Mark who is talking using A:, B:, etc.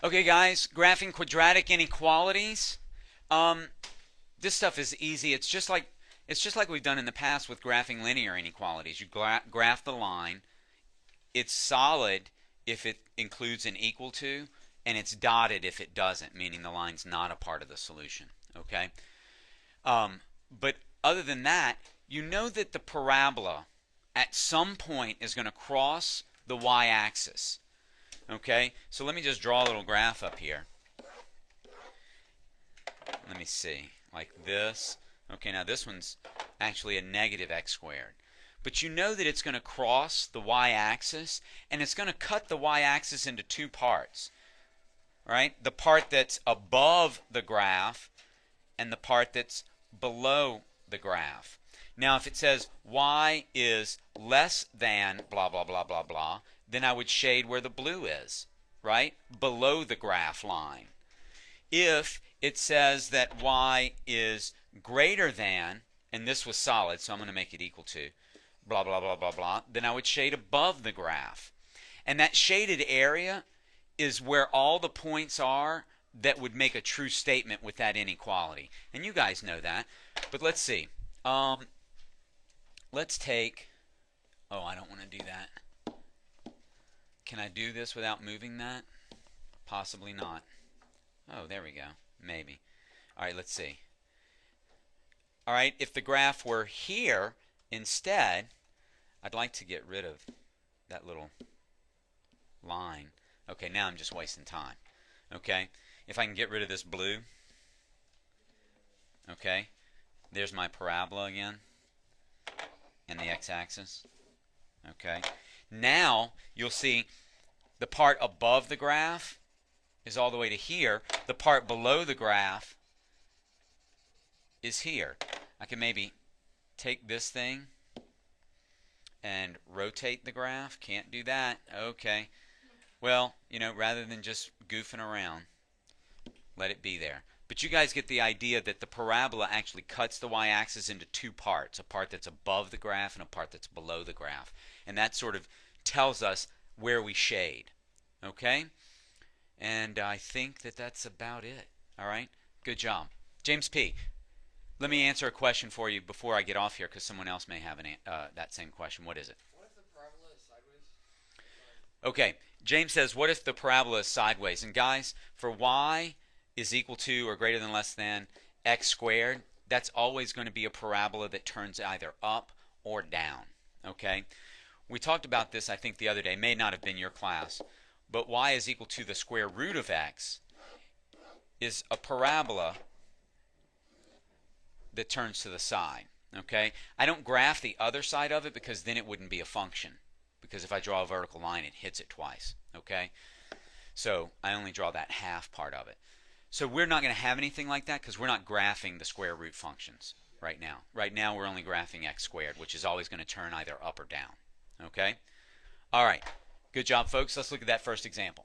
A: Okay, guys, graphing quadratic inequalities. This stuff is easy. It's just like we've done in the past with graphing linear inequalities. You graph the line. It's solid if it includes an equal to, and it's dotted if it doesn't, meaning the line's not a part of the solution. Okay. But other than that, you know that the parabola at some point is going to cross the y-axis. Okay, so let me just draw a little graph up here. Let me see, like this. Okay, now this one's actually a negative x squared. But you know that it's going to cross the y-axis, and it's going to cut the y-axis into two parts. Right? The part that's above the graph and the part that's below the graph. Now, if it says y is less than blah, blah, blah, blah, blah, then I would shade where the blue is, right? Below the graph line. If it says that y is greater than, and this was solid, so I'm going to make it equal to, blah, blah, blah, blah, blah, then I would shade above the graph. And that shaded area is where all the points are that would make a true statement with that inequality. And you guys know that. But let's see. Let's take, oh, I don't want to do that. Can I do this without moving that? Possibly not. Oh, there we go. Maybe. All right, let's see. All right, if the graph were here instead, I'd like to get rid of that little line. Okay, now I'm just wasting time. Okay, if I can get rid of this blue. Okay, there's my parabola again and the x-axis. Okay, now you'll see the part above the graph is all the way to here. The part below the graph is here. I can maybe take this thing and rotate the graph. Can't do that. Okay. Well, you know, rather than just goofing around, let it be there. But you guys get the idea that the parabola actually cuts the y-axis into two parts, a part that's above the graph and a part that's below the graph. And that sort of tells us where we shade. Okay? And I think that that's about it. All right? Good job. James P., let me answer a question for you before I get off here because someone else may have that same question. What is it?
B: What if the parabola is sideways?
A: Okay. James says, what if the parabola is sideways? And guys, for y is equal to or greater than less than x squared, that's always going to be a parabola that turns either up or down. Okay? We talked about this, I think, the other day. It may not have been your class. But y is equal to the square root of x is a parabola that turns to the side. Okay? I don't graph the other side of it because then it wouldn't be a function. Because if I draw a vertical line, it hits it twice. Okay? So I only draw that half part of it. So we're not going to have anything like that because we're not graphing the square root functions right now. Right now we're only graphing x squared, which is always going to turn either up or down. Okay? All right. Good job, folks. Let's look at that first example.